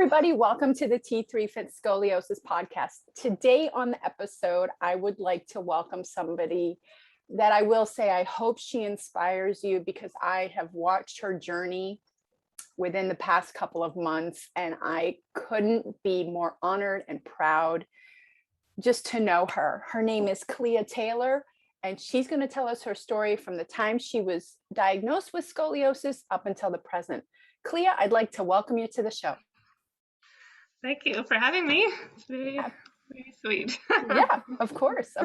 everybody. Welcome to the T3 Fit Scoliosis podcast. Today on the episode, I would like to welcome somebody that I will say I hope she inspires you, because I have watched her journey within the past couple of months, and I couldn't be more honored and proud just to know her. Her name is Clea Taylor, and she's going to tell us her story from the time she was diagnosed with scoliosis up until the present. Clea, I'd like to welcome you to the show. Thank you for having me. It's very sweet. Yeah, of course.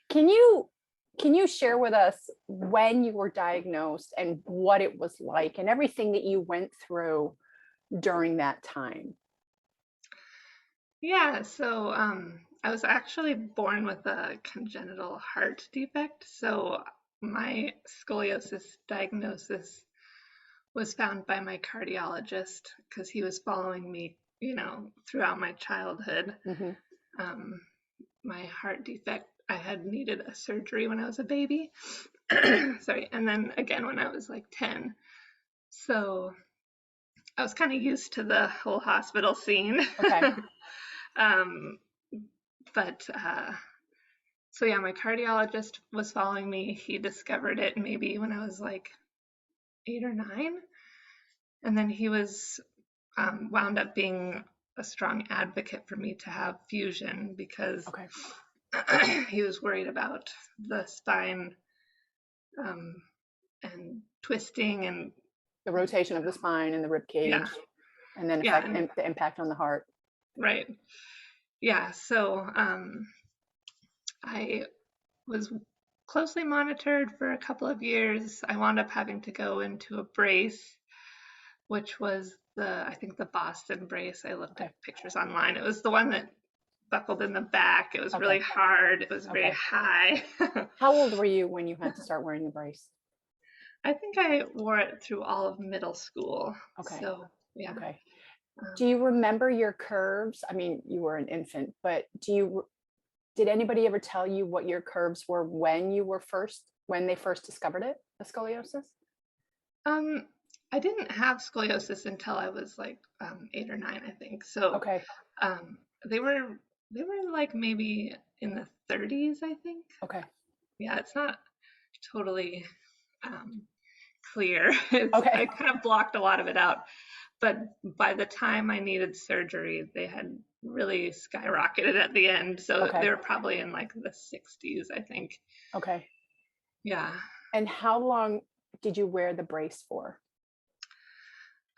Can you share with us when you were diagnosed and what it was like and everything that you went through during that time? Yeah, so I was actually born with a congenital heart defect. So my scoliosis diagnosis was found by my cardiologist because he was following me, throughout my childhood. Mm-hmm. My heart defect, I had needed a surgery when I was a baby. Sorry. And then again when I was like 10. So I was kind of used to the whole hospital scene. Okay. So yeah, my cardiologist was following me. He discovered it maybe when I was like 8 or 9. And then he was wound up being a strong advocate for me to have fusion because he was worried about the spine and twisting and the rotation of the spine and the rib cage, and then the impact on the heart. Right. Yeah. So I was closely monitored for a couple of years. I wound up having to go into a brace, which was I think the Boston brace. I looked at pictures online. It was the one that buckled in the back. It was really hard. It was very high. How old were you when you had to start wearing the brace? I think I wore it through all of middle school. Okay. So, yeah. Okay. Do you remember your curves? I mean, you were an infant, but did anybody ever tell you what your curves were when they first discovered it, the scoliosis? I didn't have scoliosis until I was like 8 or 9, I think. So they were like maybe in the 30s, I think. Okay. Yeah, it's not totally clear. I kind of blocked a lot of it out. But by the time I needed surgery, they had really skyrocketed at the end. So they were probably in like the 60s, I think. Okay. Yeah. And how long did you wear the brace for?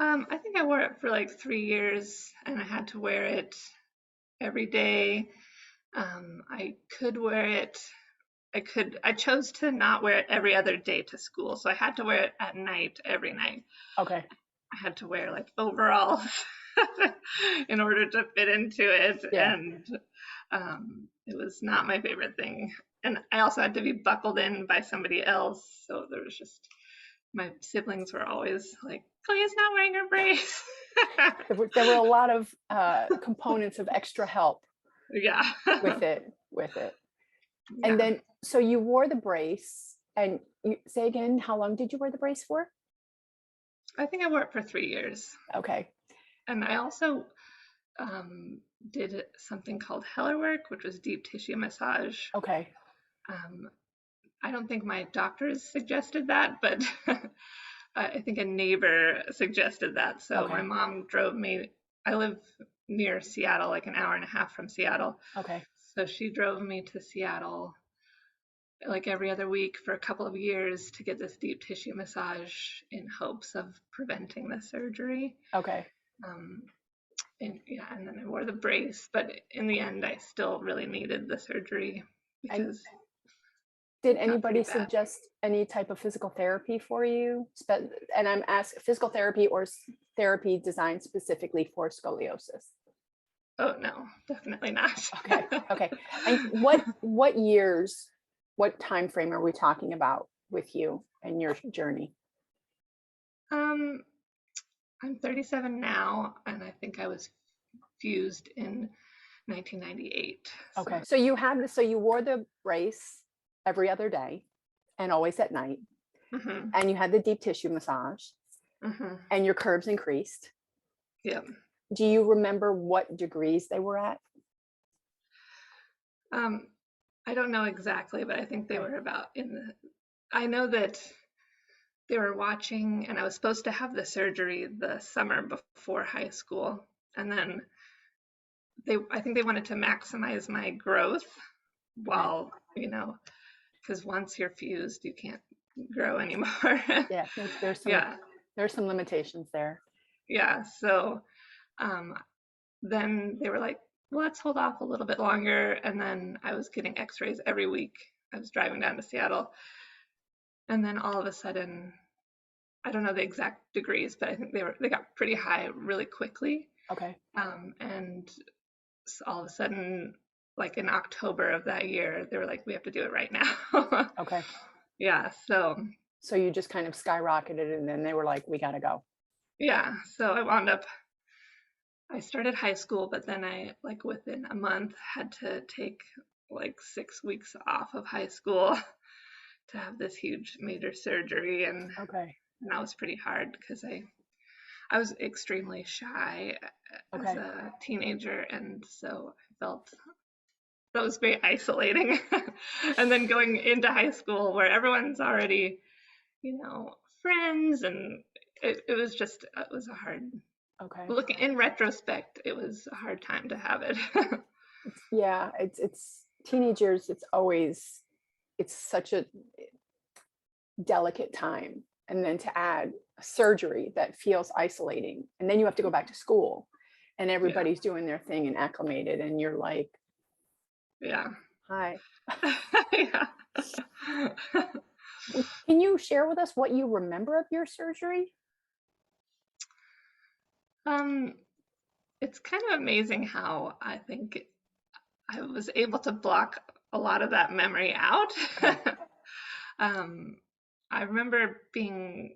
I think I wore it for like 3 years, and I had to wear it every day. I could wear it. I chose to not wear it every other day to school. So I had to wear it at night, every night. Okay. I had to wear like overalls in order to fit into it. Yeah. And it was not my favorite thing. And I also had to be buckled in by somebody else. So there was just, my siblings were always like, Clea's not wearing her brace. There were a lot of components of extra help. Yeah. with it. Yeah. And then, so you wore the brace, and you say again, how long did you wear the brace for? I think I wore it for 3 years. Okay. And I also did something called hellerwork, which was deep tissue massage. Okay. I don't think my doctors suggested that, but I think a neighbor suggested that. So my mom drove me. I live near Seattle, like an hour and a half from Seattle. Okay. So she drove me to Seattle like every other week for a couple of years to get this deep tissue massage in hopes of preventing the surgery. Okay. And then I wore the brace, but in the end, I still really needed the surgery because. Did anybody suggest any type of physical therapy for you? And I'm asking physical therapy or therapy designed specifically for scoliosis? Oh, no, definitely not. Okay. And what years, what time frame are we talking about with you and your journey? I'm 37 now, and I think I was fused in 1998. Okay. So you wore the brace every other day and always at night. Mm-hmm. And you had the deep tissue massage. Mm-hmm. And your curves increased. Yeah. Do you remember what degrees they were at? I don't know exactly, but I think they Okay. were about I know that they were watching, and I was supposed to have the surgery the summer before high school. And then I think they wanted to maximize my growth Okay. while, because once you're fused, you can't grow anymore. Yeah, there's Yeah. some limitations there. Yeah. So um, then they were like, well, let's hold off a little bit longer. And then I was getting x-rays every week. I was driving down to Seattle. And then all of a sudden, I don't know the exact degrees, but I think they got pretty high really quickly. Okay. And all of a sudden, like in October of that year, they were like, we have to do it right now. Okay. Yeah. So you just kind of skyrocketed, and then they were like, we got to go. Yeah. So I started high school, but then I, like, within a month, had to take like 6 weeks off of high school to have this huge major surgery. And Okay. that was pretty hard because I was extremely shy as Okay. a teenager, and so I felt that was very isolating. And then going into high school where everyone's already, friends, and it was a hard, Okay. looking in retrospect, it was a hard time to have it. Yeah, it's teenagers. It's such a delicate time, and then to add a surgery that feels isolating, and then you have to go back to school, and Yeah, everybody's doing their thing and acclimated, and you're like, yeah. hi. Yeah. Can you share with us what you remember of your surgery? Um, it's kind of amazing how I think I was able to block a lot of that memory out. Okay. um, I remember being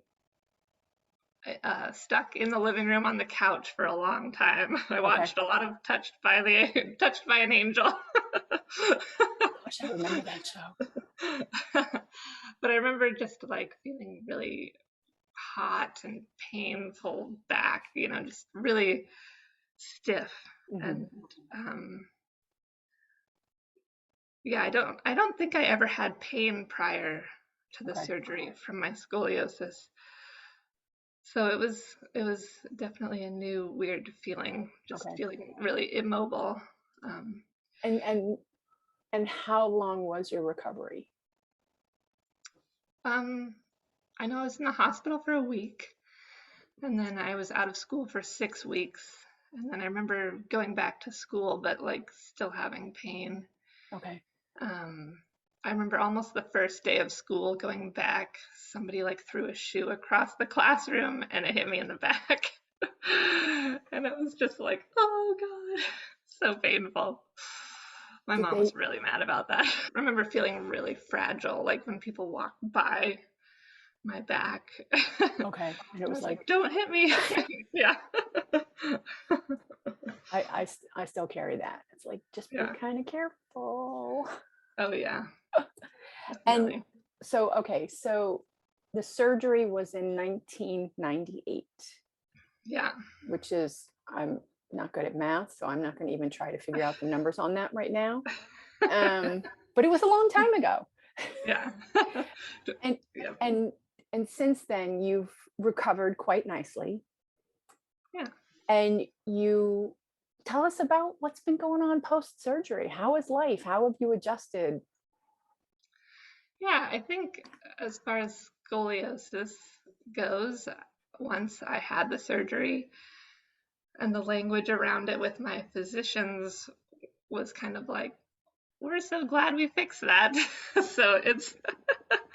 stuck in the living room on the couch for a long time. I Okay. watched a lot of Touched by an Angel. I wish I remember that show. But I remember just like feeling really hot and painful back, just really stiff. Hmm. And yeah, I don't think I ever had pain prior to the Okay. surgery from my scoliosis. So it was definitely a new weird feeling, just Okay. feeling really immobile. Um, And how long was your recovery? um, I know I was in the hospital for a week, and then I was out of school for 6 weeks, and then I remember going back to school, but like still having pain. Okay. Um, I remember almost the first day of school going back, somebody like threw a shoe across the classroom and it hit me in the back. And it was just like, oh God, so painful. My Did mom they was really mad about that. I remember feeling really fragile, like when people walked by my back. Okay. And it I was was like, like, don't hit me. Yeah. I still carry that. It's like, just be Yeah. kind of careful. Oh, yeah. And Definitely. so, okay, so the surgery was in 1998, Yeah. which is, I'm not good at math, so I'm not going to even try to figure out the numbers on that right now. But it was a long time ago. Yeah. And Yeah. and and since then you've recovered quite nicely. Yeah. And you tell us about what's been going on post surgery. How is life? How have you adjusted? Yeah, I think as far as scoliosis goes, once I had the surgery and the language around it with my physicians was kind of like, we're so glad we fixed that. So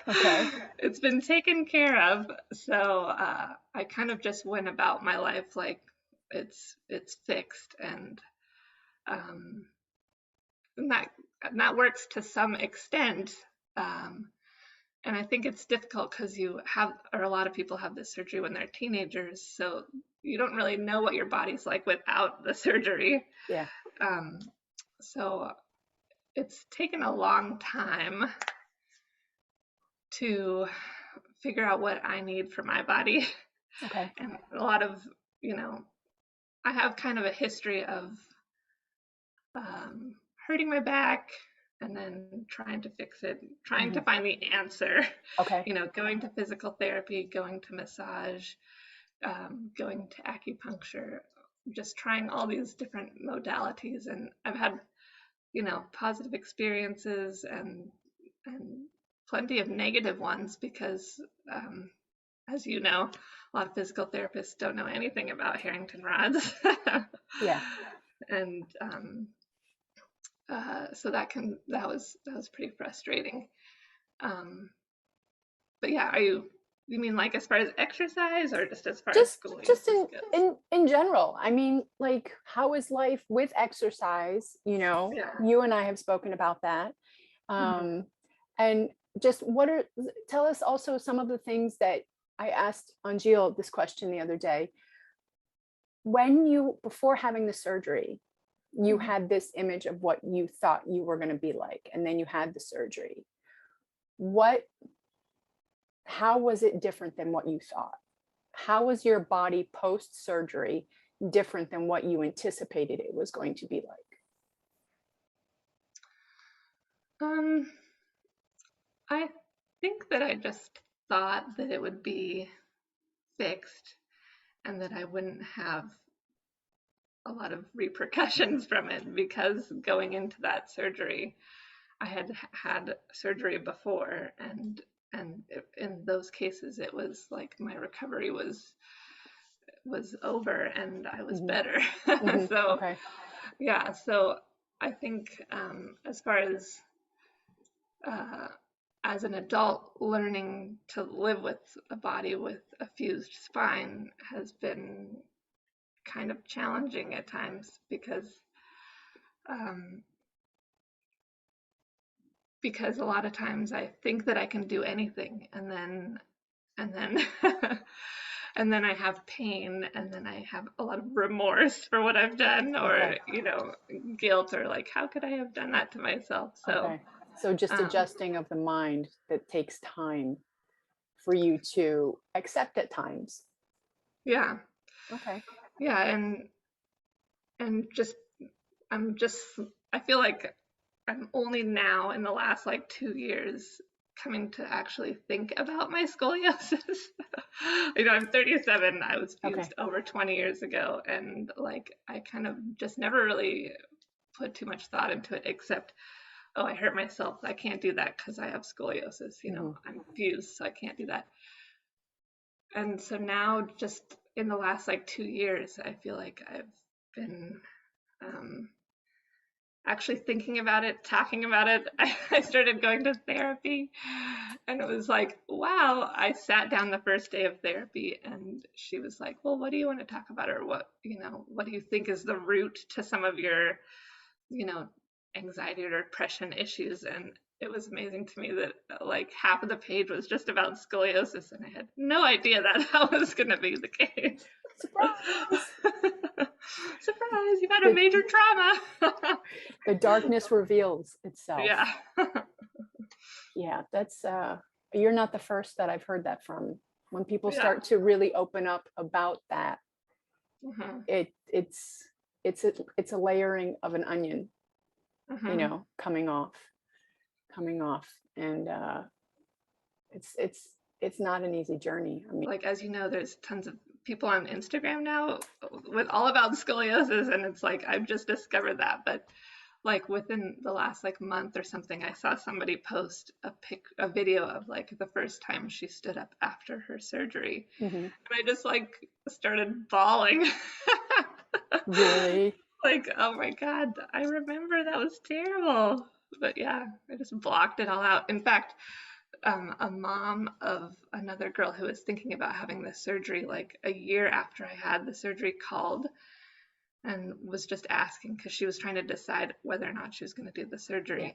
Okay. it's been taken care of. So I kind of just went about my life like it's fixed, um, and that works to some extent. Um, and I think it's difficult because a lot of people have this surgery when they're teenagers, so you don't really know what your body's like without the surgery. Yeah. Um, so it's taken a long time to figure out what I need for my body, Okay. and a lot of, you know, I have kind of a history of hurting my back and then trying to fix it, trying to find the answer, Okay. going to physical therapy, going to massage, going to acupuncture, just trying all these different modalities. And I've had, positive experiences and plenty of negative ones because, as you know, a lot of physical therapists don't know anything about Harrington rods. Yeah. And so that was pretty frustrating. But yeah, you mean like as far as exercise or just as far as scoliosis just goes? in general, I mean, like, how is life with exercise? Yeah. You and I have spoken about that. Mhm. And just tell us also some of the things that I asked Anjil this question the other day. Before having the surgery, you Mhm. had this image of what you thought you were going to be like, and then you had the surgery. How was it different than what you thought? How was your body post surgery different than what you anticipated it was going to be like? Um, I think that I just thought that it would be fixed and that I wouldn't have a lot of repercussions from it because going into that surgery, I had had surgery before, and in those cases, it was like my recovery was over and I was Mm-hmm. better. Mm-hmm. So Okay. yeah, so I think as far uh, as an adult, learning to live with a body with a fused spine has been kind of challenging at times um, because a lot of times I think that I can do anything, and then and then I have pain, and then I have a lot of remorse for what I've done, or Okay. guilt, or like how could I have done that to myself? So Okay. So just um, adjusting of the mind that takes time for you to accept at times. yeah, Okay. yeah, and just I'm just I feel like I'm only now in the last like 2 years coming to actually think about my scoliosis. I'm 37. I was Okay. fused over 20 years ago, and like I kind of just never really put too much thought into it, except, oh, I hurt myself. I can't do that because I have scoliosis. Mm-hmm. I'm fused, so I can't do that. And so now, just in the last like 2 years, I feel like I've been um, actually thinking about it, talking about it. I started going to therapy, and it was like, wow. I sat down the first day of therapy, and she was like, well, what do you want to talk about? Or what do you think is the root to some of your, you know, anxiety or depression issues? And it was amazing to me that like half of the page was just about scoliosis, and I had no idea that was going to be the case. Surprise. Surprise, you've had a The major trauma. the darkness reveals itself. Yeah. Yeah, that's you're not the first that I've heard that from. When people Yeah. start to really open up about that, Mhm. it's a layering of an onion, Mhm. coming off, and it's not an easy journey. I mean, Like, as you know, there's tons of people on Instagram now with all about scoliosis, and it's like I've just discovered that. But like within the last like month or something, I saw somebody post a video of like the first time she stood up after her surgery, mhm. and I just like started bawling. Really, Like, oh my God, I remember that was terrible. But yeah, I just blocked it all out. In fact, a mom of another girl who was thinking about having this surgery like a year after I had the surgery called and was just asking because she was trying to decide whether or not she was going to do the yeah. surgery.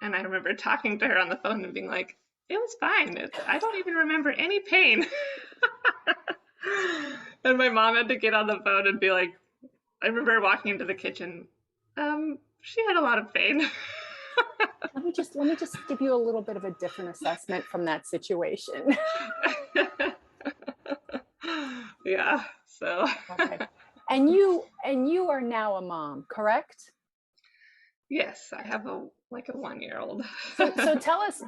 And I remember talking to her on the phone and being like, it was fine. I don't even remember any pain. And my mom had to get on the phone and be like, I remember walking into the kitchen. She had a lot of pain. Let me just give you a little bit of a different assessment from that situation. Yeah. So. Okay. And you are now a mom, correct? Yes, I have a 1-year-old. So tell us,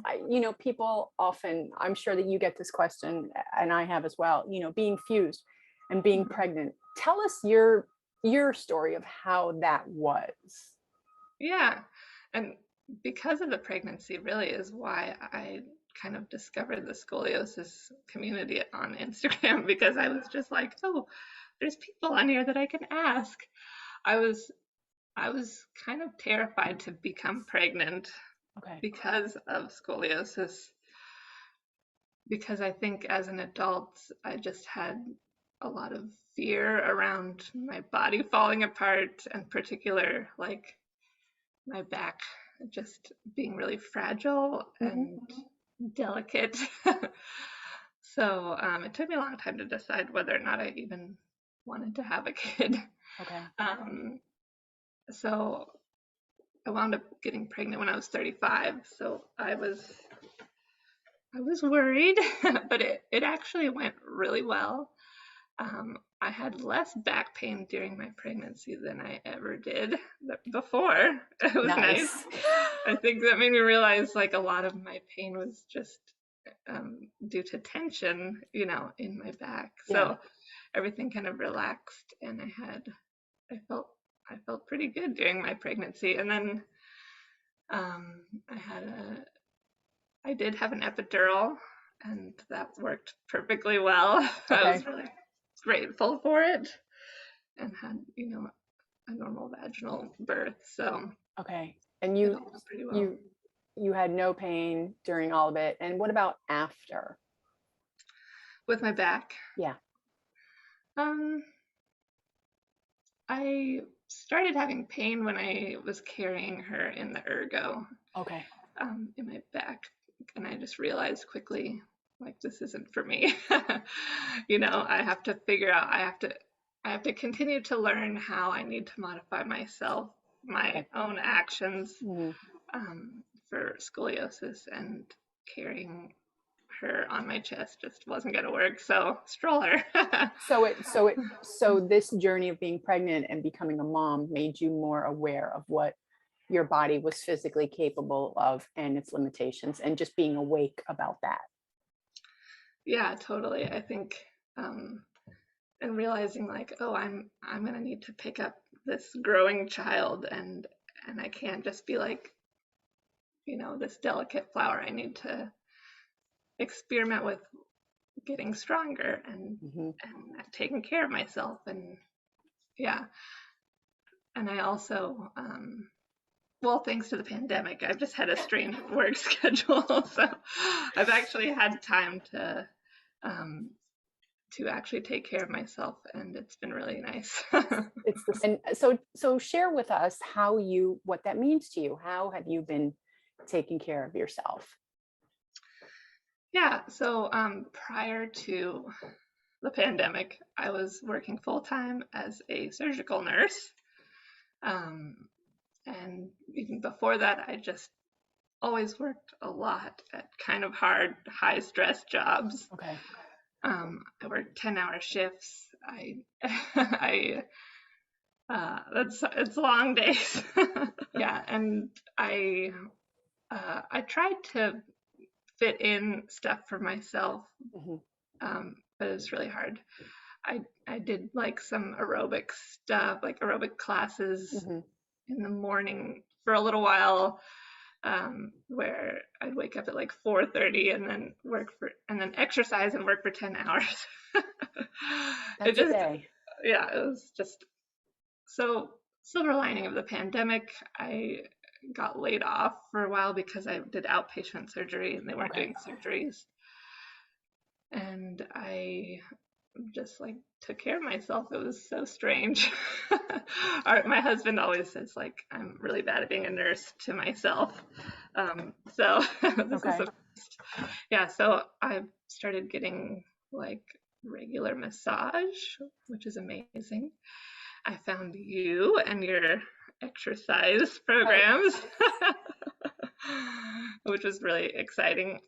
people often, I'm sure that you get this question, and I have as well, being fused and being pregnant. Tell us your story of how that was. Yeah. And because of the pregnancy really is why I kind of discovered the scoliosis community on Instagram because I was just like, oh, there's people on here that I can ask. I was I was kind of terrified to become pregnant Okay. because of scoliosis, because I think as an adult, I just had a lot of fear around my body falling apart, and particular like my back just being really fragile and delicate. So it took me a long time to decide whether or not I even wanted to have a kid. Okay. Um, so I wound up getting pregnant when I was 35. So I was worried, but it actually went really well. I had less back pain during my pregnancy than I ever did before. It was nice. Nice. I think that made me realize like a lot of my pain was just due to tension, in my back. Yeah. So everything kind of relaxed, and I felt I felt pretty good during my pregnancy. And then um, I had a I did have an epidural, and that worked perfectly well. I Okay. was really grateful for it, and had, a normal vaginal birth. So Okay. And it all went pretty well. you had no pain during all of it. And what about after? With my back, Yeah. um, I started having pain when I was carrying her in the ergo, Okay. in my back, and I just realized quickly, like, this isn't for me. I have to figure out. I have to continue to learn how I need to modify myself, my Okay. own actions, Mhm. for scoliosis, and carrying her on my chest just wasn't going to work. So stroller. So this journey of being pregnant and becoming a mom made you more aware of what your body was physically capable of and its limitations, and just being awake about that. Yeah, totally. I think, and realizing like, oh, I'm going to need to pick up this growing child, and I can't just be like, this delicate flower. I need to experiment with getting stronger, Mhm. and taking care of myself. And yeah, and I also, well, thanks to the pandemic, I've just had a strange work schedule, so I've actually had time um, to actually take care of myself, and it's been really nice. It's the and so share with us what that means to you. How have you been taking care of yourself? Yeah, so prior to the pandemic, I was working full time as a surgical nurse. Um, and even before that, I just always worked a lot at kind of hard, high stress jobs. Okay. I worked 10-hour shifts. I, it's long days. Yeah, and I tried to fit in stuff for myself, Mhm. but it was really hard. I did like some aerobic stuff, like aerobic classes Mhm. in the morning for a little while, where I'd wake up at like 4:30 and then exercise and work for 10 hours. It That's a just, day. yeah, it was just so. Silver lining of the pandemic, I got laid off for a while because I did outpatient surgery and they weren't Okay. doing surgeries. And I just like took care of myself. It was so strange. My husband always says like I'm really bad at being a nurse to myself. So this is Okay. yeah. So I started getting like regular massage, which is amazing. I found you and your exercise Right. programs, which was really exciting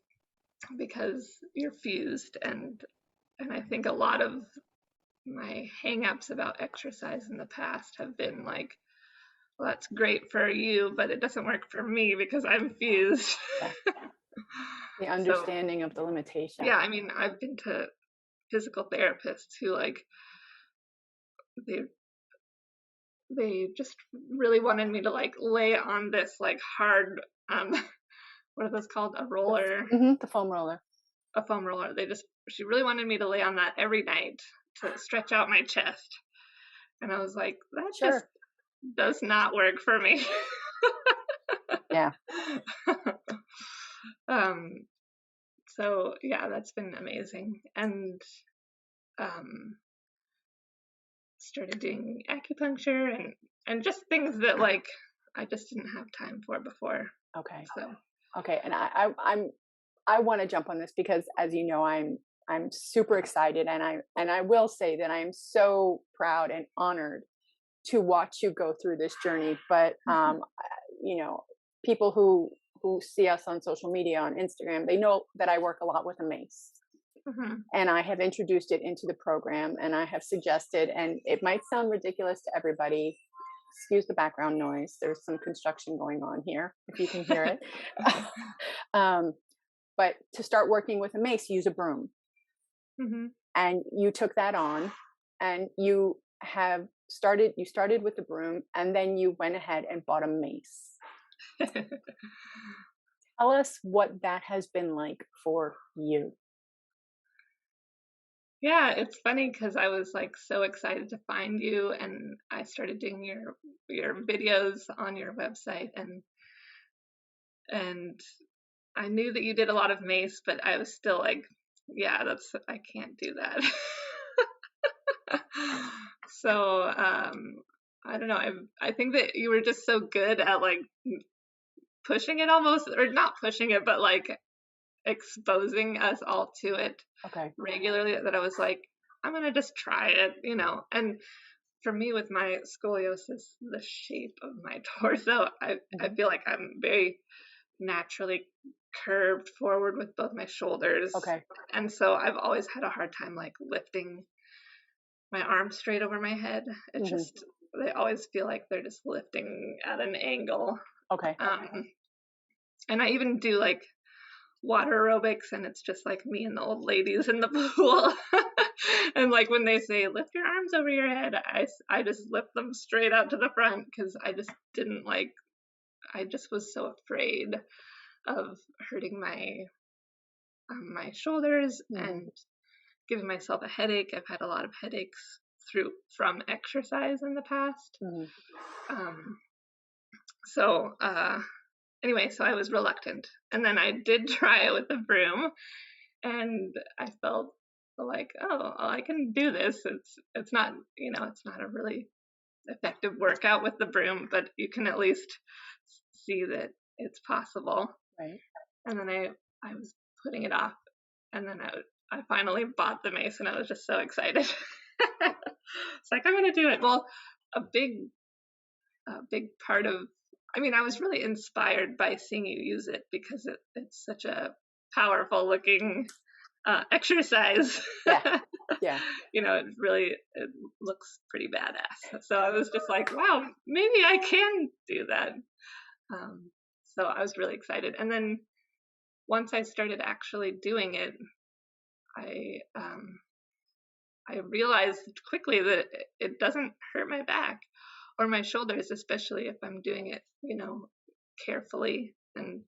because you're fused, and I think a lot of my hang-ups about exercise in the past have been like, well, that's great for you, but it doesn't work for me because I'm fused. Yeah. The So understanding of the limitation. yeah, I mean, I've been to physical therapists who like they they just really wanted me to like lay on this like hard what are those called? The foam roller. A foam roller. She really wanted me to lay on that every night to stretch out my chest. And I was like, that just Sure. does not work for me. Yeah. So yeah, that's been amazing. And started doing acupuncture and just things that like I just didn't have time for before. Okay. So Okay. And I want to jump on this because, as you know, I'm super excited, and I will say that I am so proud and honored to watch you go through this journey. But you know, people who see us on social media, on Instagram, they know that I work a lot with a mace. And I have introduced it into the program, and I have suggested, and it might sound ridiculous to everybody. Excuse the background noise. There's some construction going on here, if you can hear it. But to start working with a mace, use a broom. And you took that on, and you started with the broom, and then you went ahead and bought a mace. Tell us what that has been like for you. Yeah, it's funny because I was like so excited to find you, and I started doing your videos on your website, and I knew that you did a lot of mace, but I was still like, yeah, I can't do that. So I don't know. I think that you were just so good at like pushing it almost, or not pushing it, but like exposing us all to it regularly, that I was like, I'm gonna just try it, you know. And for me, with my scoliosis, the shape of my torso, I feel like I'm very naturally curved forward with both my shoulders. And so I've always had a hard time like lifting my arms straight over my head. It just, they always feel like they're just lifting at an angle. And I even do like water aerobics, and it's just like me and the old ladies in the pool. And like when they say lift your arms over your head, I just lift them straight out to the front, because I just didn't like, I just was so afraid of hurting my my shoulders and giving myself a headache. I've had a lot of headaches from exercise in the past. So anyway, so I was reluctant, and then I did try it with the broom, and I felt like, oh, I can do this. It's not, you know, it's not a really effective workout with the broom, but you can at least see that it's possible. And then I was putting it off, and then I finally bought the mace, and I was just so excited. It's like, I'm gonna do it. Well, a big part of, I mean, I was really inspired by seeing you use it, because it's such a powerful looking exercise. You know, it looks pretty badass. So I was just like, wow, maybe I can do that. So I was really excited. And then once I started actually doing it, I realized quickly that it doesn't hurt my back or my shoulders, especially if I'm doing it, you know, carefully and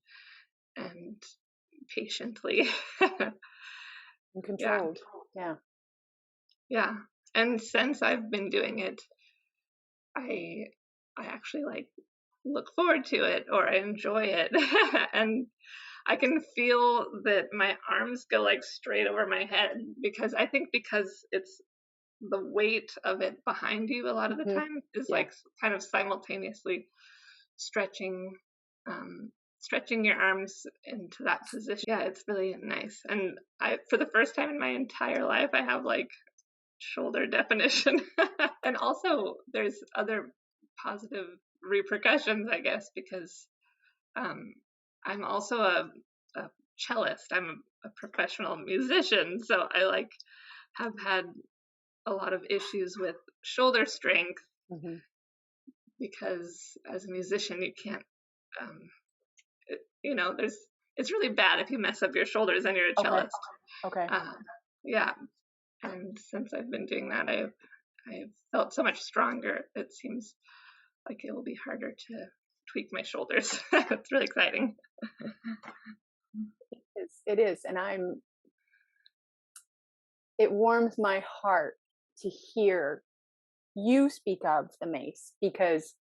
patiently. And controlled. Yeah. And since I've been doing it, I actually like look forward to it, or I enjoy it. And I can feel that my arms go like straight over my head, because I think because it's the weight of it behind you a lot of the time is like kind of simultaneously stretching your arms into that position. Yeah, it's really nice. And for the first time in my entire life, I have like shoulder definition. And also there's other positive repercussions, I guess, because I'm also a cellist. I'm a professional musician, so I like have had a lot of issues with shoulder strength Mm-hmm. because as a musician, you can't, you know, it's really bad if you mess up your shoulders and you're a Okay. cellist. Okay. Yeah. And since I've been doing that, I've felt so much stronger. It seems like it will be harder to tweak my shoulders. It's really exciting. It is. And it warms my heart to hear you speak of the mace, because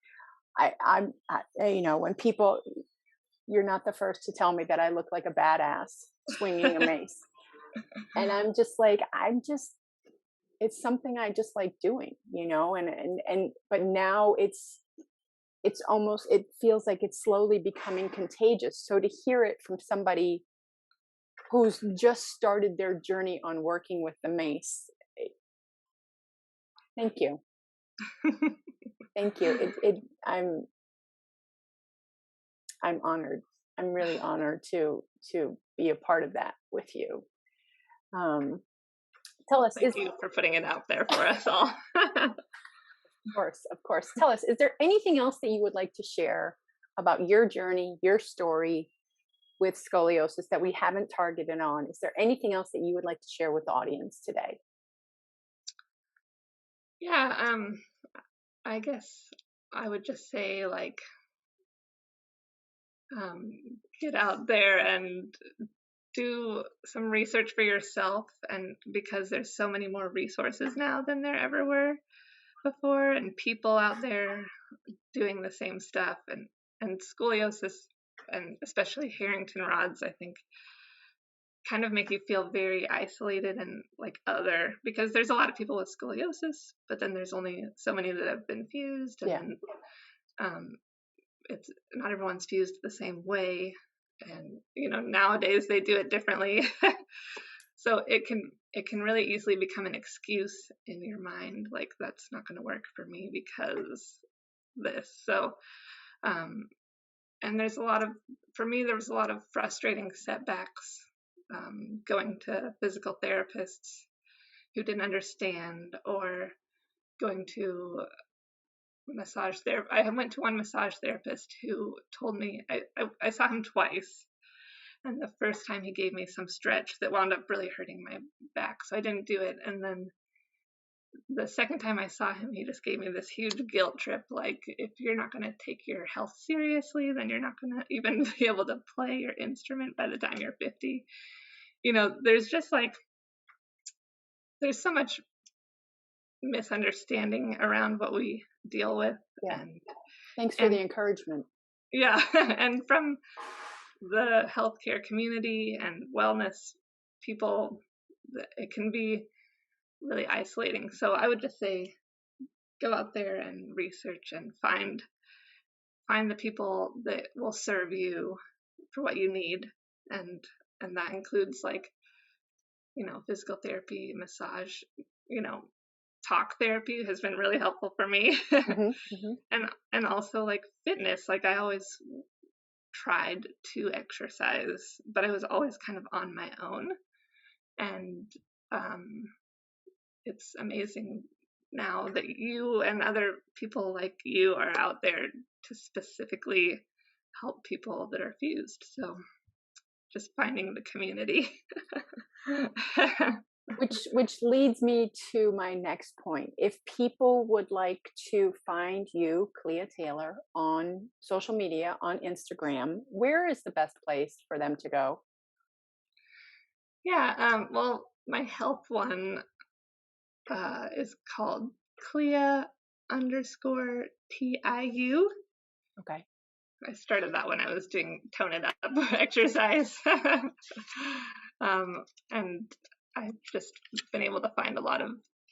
I'm, you know, when people, you're not the first to tell me that I look like a badass swinging a mace. And I'm just like, it's something I just like doing, you know, but now it's almost, it feels like it's slowly becoming contagious. So to hear it from somebody who's just started their journey on working with the mace, thank you. Thank you. I'm honored. I'm really honored to be a part of that with you. Tell us. Thank you for putting it out there for us all. Of course. Tell us, is there anything else that you would like to share about your journey, your story with scoliosis that we haven't targeted on? Is there anything else that you would like to share with the audience today? Yeah, I guess I would just say, like, get out there and do some research for yourself, and because there's so many more resources now than there ever were before, and people out there doing the same stuff, and scoliosis, and especially Harrington rods, I think kind of make you feel very isolated and like other, because there's a lot of people with scoliosis, but then there's only so many that have been fused, and then it's not everyone's fused the same way, and you know, nowadays they do it differently. So it can really easily become an excuse in your mind, like, that's not going to work for me because this. So and for me there was a lot of frustrating setbacks, going to physical therapists who didn't understand, or going to massage therapist. I went to one massage therapist who told me, I saw him twice, and the first time he gave me some stretch that wound up really hurting my back, so I didn't do it. And then the second time I saw him, he just gave me this huge guilt trip, like, if you're not going to take your health seriously, then you're not going to even be able to play your instrument by the time you're 50. You know, there's just like, there's so much misunderstanding around what we deal with. Yeah. Thanks for the encouragement. Yeah. And from the healthcare community and wellness people, it can be really isolating. So I would just say, go out there and research and find the people that will serve you for what you need, and that includes, like, you know, physical therapy, massage, you know, talk therapy has been really helpful for me. And also, like, fitness. Like, I always tried to exercise, but I was always kind of on my own, and it's amazing now that you and other people like you are out there to specifically help people that are fused. So just finding the community. which leads me to my next point. If people would like to find you, Clea Taylor, on social media, on Instagram, where is the best place for them to go? Yeah, well, my health one is called Clea _TIU. Okay. I started that when I was doing tone it up exercise. And I've just been able to find a lot of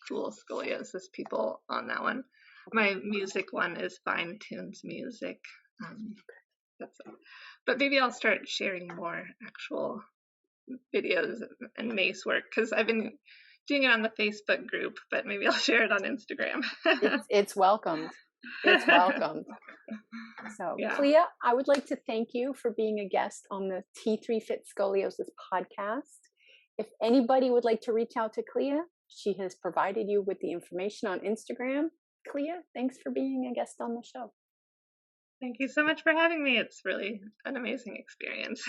cool scoliosis people on that one. My music one is Fine Tunes Music. That's it. But maybe I'll start sharing more actual videos and mace work, because I've been doing it on the Facebook group, but maybe I'll share it on Instagram. It's welcomed. It's welcomed. So, yeah. Clea, I would like to thank you for being a guest on the T3 Fit Scoliosis podcast. If anybody would like to reach out to Clea, she has provided you with the information on Instagram. Clea, thanks for being a guest on the show. Thank you so much for having me. It's really an amazing experience.